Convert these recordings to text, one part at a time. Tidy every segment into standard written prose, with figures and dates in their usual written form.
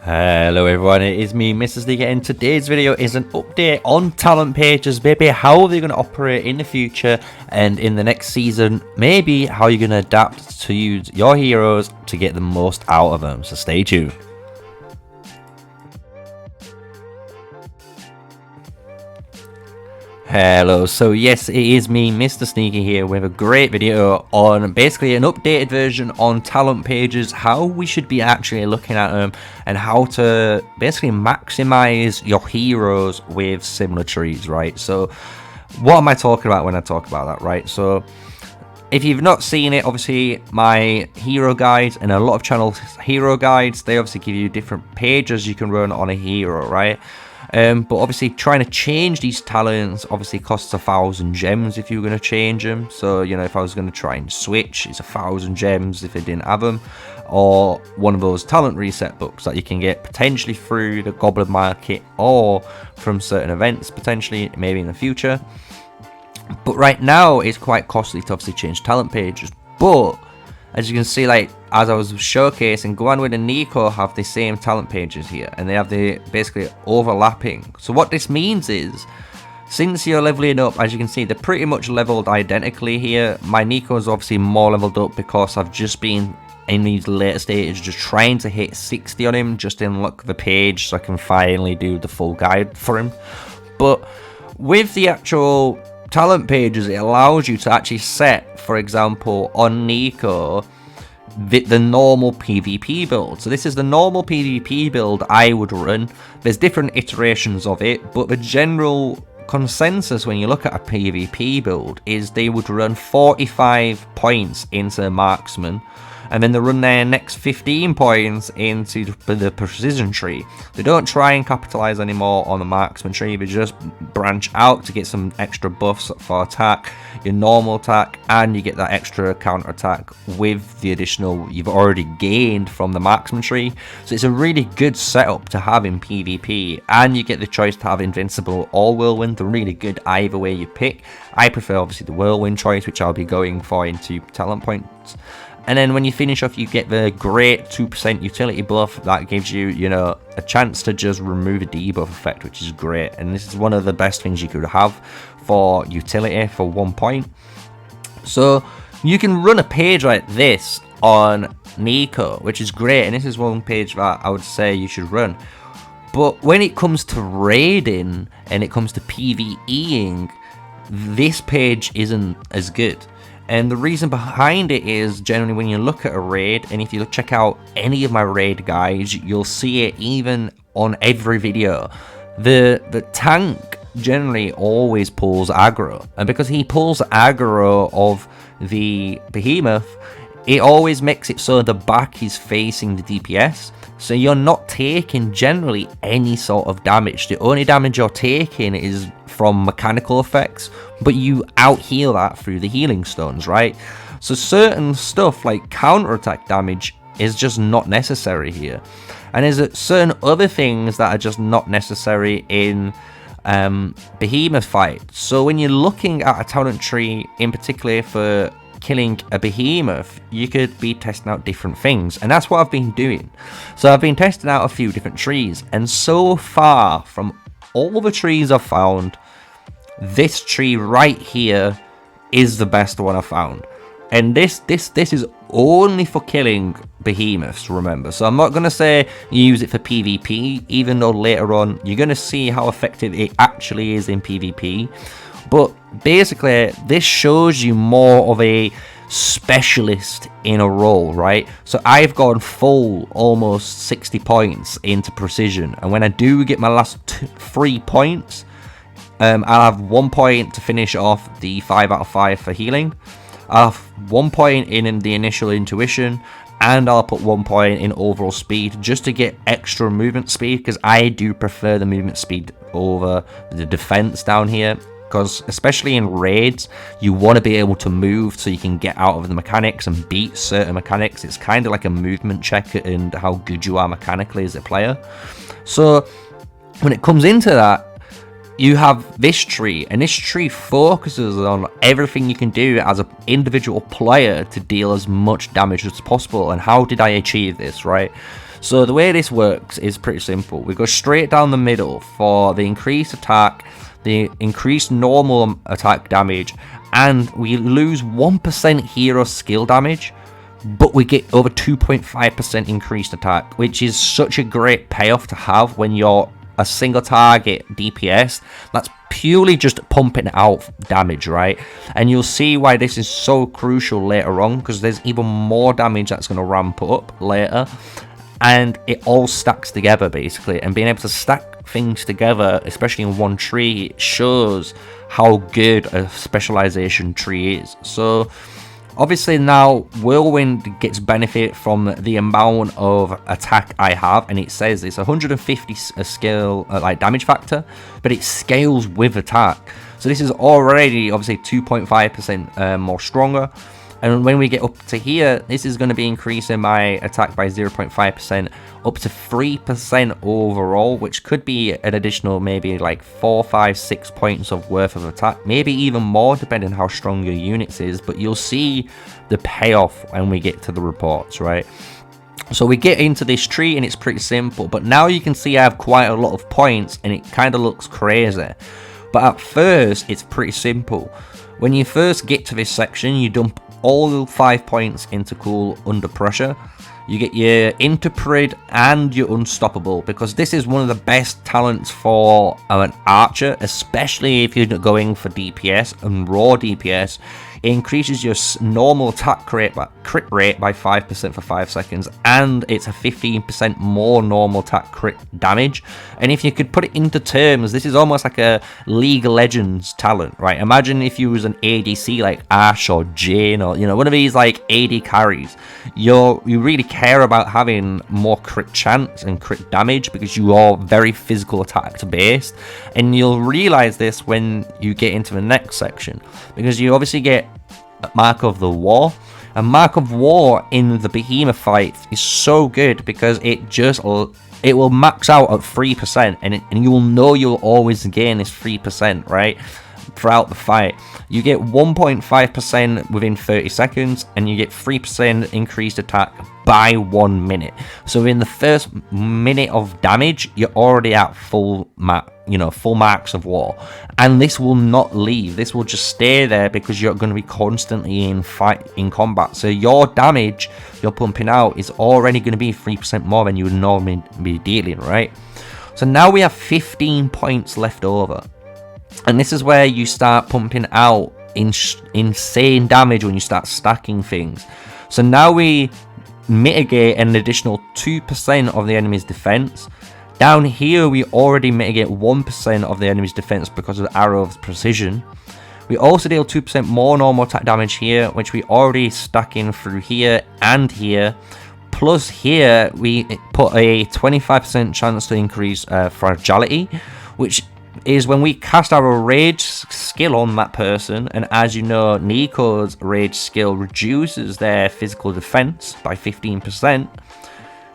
Hello everyone, it is me, MrSneakyy, and today's video is an update on talent pages, maybe how they're going to operate in the future and in the next season, maybe how you're going to adapt to use your heroes to get the most out of them, so stay tuned. Hello, so yes, it is me, MrSneakyy here with a great video on basically an updated version on talent pages, how we should be actually looking at them and how to basically maximize your heroes with similar trees, right? So what am I talking about when I talk about that, right? So if you've not seen it, obviously my hero guides and a lot of channels hero guides, they obviously give you different pages you can run on a hero, right? But obviously trying to change these talents obviously costs 1,000 gems if you're going to change them. So, you know, if I was going to try and switch, it's 1,000 gems if I didn't have them. Or one of those talent reset books that you can get potentially through the Goblin Market or from certain events potentially, maybe in the future. But right now it's quite costly to obviously change talent pages. But as you can see, like as I was showcasing, Gwanwyn and Nico have the same talent pages here, and they have the basically overlapping. So what this means is, since you're leveling up, as you can see, they're pretty much leveled identically here. My Nico is obviously more leveled up because I've just been in these later stages just trying to hit 60 on him, just to unlock the page so I can finally do the full guide for him. But with the actual talent pages, it allows you to actually set, for example, on Nico, the normal PvP build. So this is the normal PvP build I would run. There's different iterations of it, but the general consensus when you look at a PvP build is they would run 45 points into marksman, and then they run their next 15 points into the precision tree. They don't try and capitalize anymore on the marksman tree, they just branch out to get some extra buffs for attack, your normal attack, and you get that extra counter attack with the additional you've already gained from the marksman tree. So it's a really good setup to have in PvP, and you get the choice to have invincible or whirlwind. They're really good either way you pick. I prefer obviously the whirlwind choice, which I'll be going for into talent points. And then when you finish off, you get the great 2% utility buff that gives you, you know, a chance to just remove a debuff effect, which is great. And this is one of the best things you could have for utility for 1 point. So you can run a page like this on Nico, which is great. And this is one page that I would say you should run. But when it comes to raiding and it comes to PvEing, this page isn't as good. And the reason behind it is generally when you look at a raid, and if you check out any of my raid guides, you'll see it even on every video. The tank generally always pulls aggro, and because he pulls aggro of the behemoth, it always makes it so the back is facing the DPS. So you're not taking generally any sort of damage. The only damage you're taking is from mechanical effects, but you out heal that through the healing stones, right? So certain stuff like counterattack damage is just not necessary here. And there's certain other things that are just not necessary in behemoth fight. So when you're looking at a talent tree in particular for killing a behemoth, you could be testing out different things, and that's what I've been doing. So I've been testing out a few different trees, and so far from all the trees I've found, this tree right here is the best one I found. And this is only for killing behemoths, remember. So I'm not going to say use it for PvP, even though later on you're going to see how effective it actually is in PvP. But basically, this shows you more of a specialist in a role, right? So I've gone full almost 60 points into precision. And when I do get my last 3 points, I'll have 1 point to finish off the 5 out of 5 for healing. I'll have 1 point in the initial intuition, and I'll put 1 point in overall speed just to get extra movement speed, because I do prefer the movement speed over the defense down here. Because especially in raids, you want to be able to move so you can get out of the mechanics and beat certain mechanics. It's kind of like a movement check and how good you are mechanically as a player. So when it comes into that, you have this tree, and this tree focuses on everything you can do as an individual player to deal as much damage as possible. And how did I achieve this, right? So the way this works is pretty simple. We go straight down the middle for the increased attack, the increased normal attack damage, and we lose 1% hero skill damage, but we get over 2.5% increased attack, which is such a great payoff to have when you're a single target DPS that's purely just pumping out damage, right? And you'll see why this is so crucial later on, because there's even more damage that's going to ramp up later, and it all stacks together basically. And being able to stack things together, especially in one tree, it shows how good a specialization tree is. So obviously now Whirlwind gets benefit from the amount of attack I have, and it says it's 150 skill like damage factor, but it scales with attack. So this is already obviously 2.5% more stronger. And when we get up to here, this is going to be increasing my attack by 0.5% up to 3% overall, which could be an additional maybe like 4, 5, 6 points of worth of attack, maybe even more depending on how strong your units is. But you'll see the payoff when we get to the reports, right? So we get into this tree and it's pretty simple, but now you can see I have quite a lot of points and it kind of looks crazy. But at first it's pretty simple. When you first get to this section, you dump all 5 points into cool under pressure. You get your interpret and your unstoppable, because this is one of the best talents for an archer, especially if you're going for DPS and raw DPS. It increases your normal attack crit rate by 5% for 5 seconds, and it's a 15% more normal attack crit damage. And if you could put it into terms, this is almost like a League of Legends talent, right? Imagine if you was an ADC like Ashe or Jane, or one of these like AD carries. You really care about having more crit chance and crit damage because you are very physical attack based, and you'll realize this when you get into the next section, because you obviously get Mark of the War. And Mark of War in the Behemoth fight is so good because it will max out at 3%, and you will know you'll always gain this 3%, right, throughout the fight. You get 1.5% within 30 seconds, and you get 3% increased attack by 1 minute. So in the first minute of damage, you're already at full marks of war, and this will not leave. This will just stay there because you're going to be constantly in combat. So your damage you're pumping out is already going to be 3% more than you would normally be dealing, right? So now we have 15 points left over, and this is where you start pumping out insane damage when you start stacking things. So now we mitigate an additional 2% of the enemy's defense. Down here, we already mitigate 1% of the enemy's defense because of the Arrow of Precision. We also deal 2% more normal attack damage here, which we already stack in through here and here. Plus here, we put a 25% chance to increase fragility, which is when we cast our rage skill on that person. And as you know, Nico's rage skill reduces their physical defense by 15%.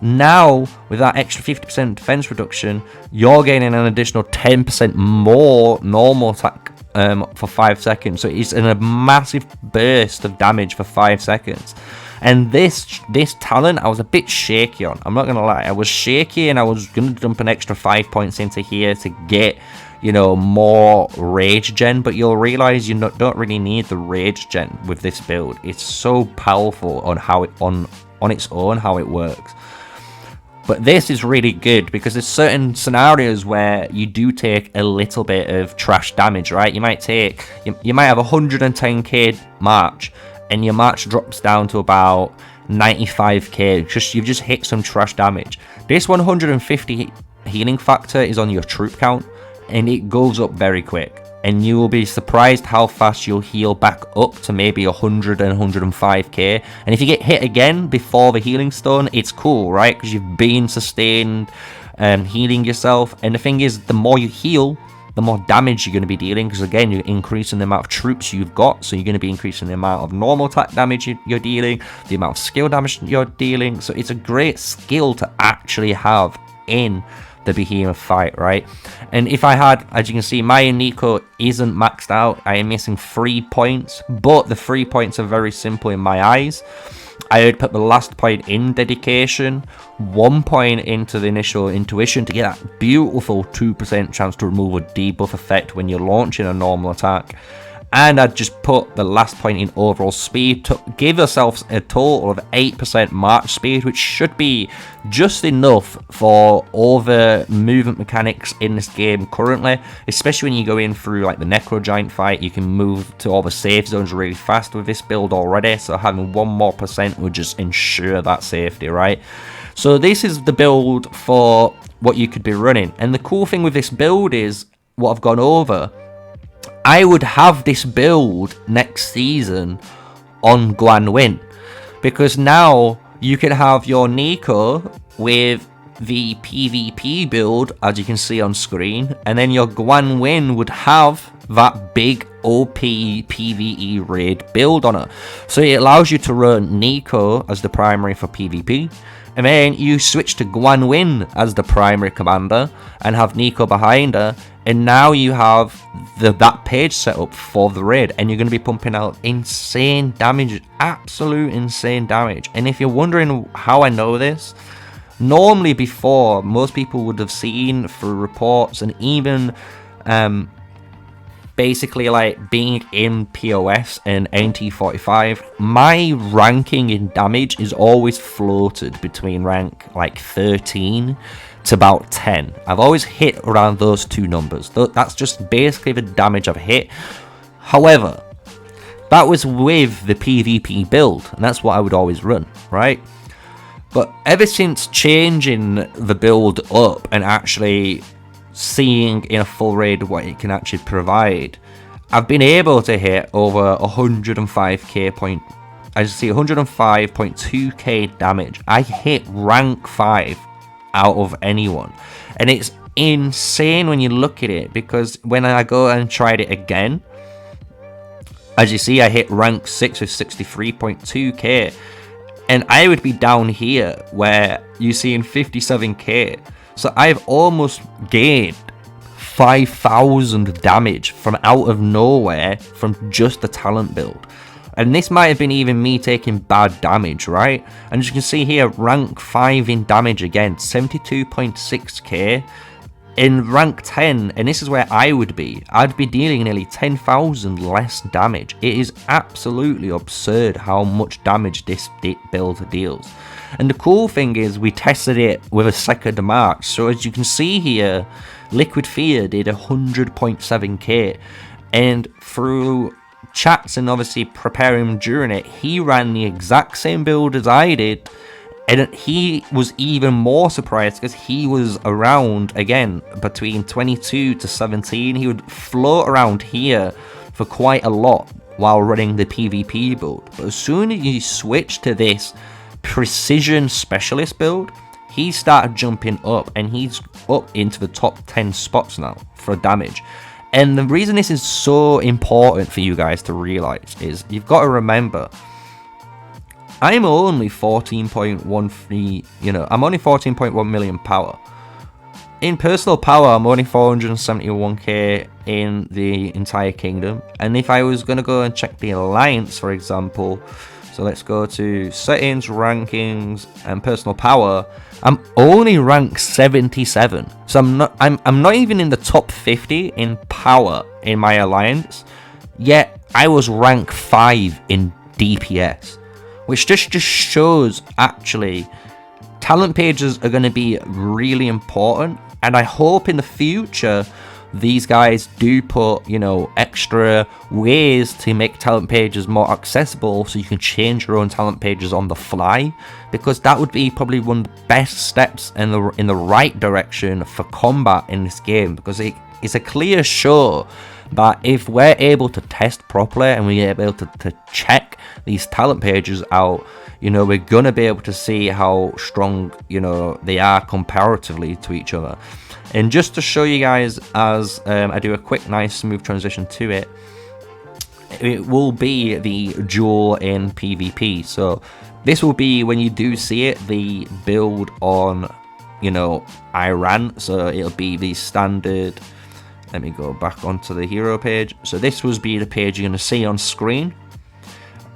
Now, with that extra 50% defense reduction, you're gaining an additional 10% more normal attack for 5 seconds. So it's a massive burst of damage for 5 seconds. And this talent, I was a bit shaky on. I'm not going to lie. I was shaky, and I was going to dump an extra 5 points into here to get, more rage gen. But you'll realize you don't really need the rage gen with this build. It's so powerful on how it on its own, how it works. But this is really good because there's certain scenarios where you do take a little bit of trash damage, right? You might have 110k march, and your march drops down to about 95k. You've just hit some trash damage. This 150 healing factor is on your troop count, and it goes up very quick. And you will be surprised how fast you'll heal back up to maybe 100 and 105k. And if you get hit again before the healing stone, it's cool, right? Because you've been sustained healing yourself. And the thing is, the more you heal, the more damage you're going to be dealing. Because again, you're increasing the amount of troops you've got. So you're going to be increasing the amount of normal attack damage you're dealing, the amount of skill damage you're dealing. So it's a great skill to actually have in the Behemoth fight, right? And if I had, as you can see, my Nico isn't maxed out. I am missing 3 points, but the 3 points are very simple in my eyes. I would put the last point in dedication, 1 point into the initial intuition to get that beautiful 2% chance to remove a debuff effect when you're launching a normal attack. And I'd just put the last point in overall speed to give yourselves a total of 8% march speed, which should be just enough for all the movement mechanics in this game currently, especially when you go in through like the Necro Giant fight. You can move to all the safe zones really fast with this build already, so having 1 more % would just ensure that safety, right? So this is the build for what you could be running, and the cool thing with this build is what I've gone over. I would have this build next season on Guan Win, because now you can have your Nico with the PvP build, as you can see on screen, and then your Guan Win would have that big OP PvE Raid build on it. So it allows you to run Nico as the primary for PvP, and then you switch to Guan Win as the primary commander and have Nico behind her, and now you have that page set up for the raid, and you're going to be pumping out insane damage, absolute insane damage. And if you're wondering how I know this, normally before, most people would have seen through reports and even basically like being in POS and NT45, my ranking in damage is always floated between rank like 13 to about 10. I've always hit around those two numbers. That's just basically the damage I've hit. However, that was with the PvP build, and that's what I would always run, right? But ever since changing the build up and actually seeing in a full raid what it can actually provide, I've been able to hit over 105k point. As you see, 105.2k damage. I hit rank 5 out of anyone, and it's insane when you look at it, because when I go and tried it again, as you see, I hit rank 6 with 63.2k, and I would be down here where you see in 57k. So I've almost gained 5,000 damage from out of nowhere from just the talent build. And this might have been even me taking bad damage, right? And as you can see here, rank 5 in damage again, 72.6k. In rank 10, and this is where I would be, I'd be dealing nearly 10,000 less damage. It is absolutely absurd how much damage this build deals. And the cool thing is, we tested it with a 2nd March. So as you can see here, Liquid Fear did 100.7k. And through chats and obviously preparing during it, he ran the exact same build as I did. And he was even more surprised because he was around, again, between 22 to 17. He would float around here for quite a lot while running the PvP build. But as soon as you switch to this precision specialist build, he started jumping up, and he's up into the top 10 spots now for damage. And the reason this is so important for you guys to realize is you've got to remember, I'm only 14.13, I'm only 14.1 million power. In personal power, I'm only 471k in the entire kingdom. And if I was going to go and check the alliance, for example, so let's go to settings, rankings, and personal power, I'm only rank 77. So I'm not even in the top 50 in power in my alliance, yet I was rank 5 in DPS. Which just shows, actually, talent pages are going to be really important. And I hope in the future, these guys do put, extra ways to make talent pages more accessible, so you can change your own talent pages on the fly. Because that would be probably one of the best steps in the right direction for combat in this game. Because it's a clear show that if we're able to test properly and we're able to check these talent pages out, we're gonna be able to see how strong, they are comparatively to each other. And just to show you guys, as I do a quick, nice, smooth transition to it, it will be the duel in PvP. So this will be, when you do see it, the build on, Iran. So it'll be the standard. Let me go back onto the hero page. So this will be the page you're going to see on screen.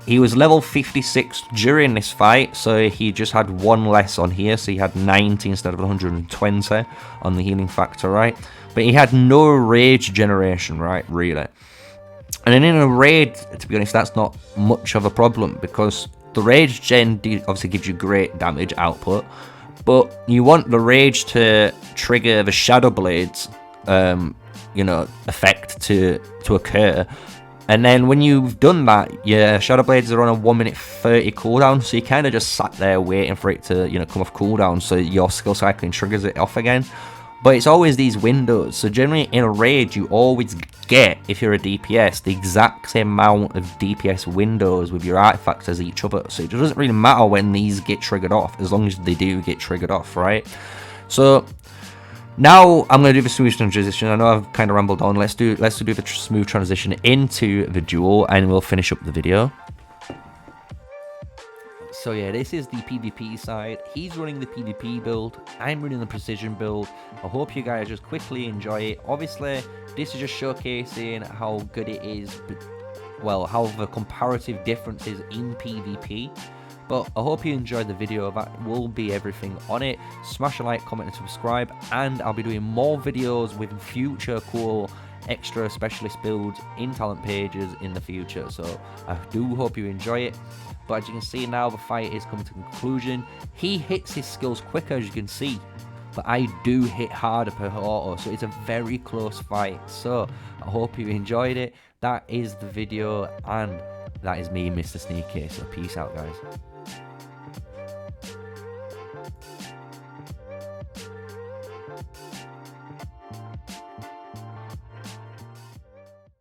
He was level 56 during this fight, so he just had one less on here, so he had 90 instead of 120 on the healing factor, right? But he had no rage generation, right, really. And then in a raid, to be honest, that's not much of a problem, because the rage gen obviously gives you great damage output, but you want the rage to trigger the Shadow Blades, you know, effect to occur. And then when you've done that, your Shadow Blades are on a 1 minute 30 cooldown, so you kind of just sat there waiting for it to, you know, come off cooldown, so your skill cycling triggers it off again. But it's always these windows, so generally in a raid you always get, if you're a DPS, the exact same amount of DPS windows with your artifacts as each other. So it doesn't really matter when these get triggered off, as long as they do get triggered off, right? So now I'm going to do the smooth transition. I know I've kind of rambled on. Let's do the smooth transition into the duel, and we'll finish up the video. So yeah, this is the PvP side. He's running the PvP build. I'm running the precision build. I hope you guys just quickly enjoy it. Obviously, this is just showcasing how good it is, but, well, how the comparative differences in PvP. But I hope you enjoyed the video. That will be everything on it. Smash a like, comment and subscribe, and I'll be doing more videos with future cool extra specialist builds in talent pages in the future. So I do hope you enjoy it. But as you can see now, the fight is coming to conclusion. He hits his skills quicker, as you can see, but I do hit harder per auto, so it's a very close fight. So I hope you enjoyed it. That is the video, and that is me, MrSneakyy. So peace out, guys.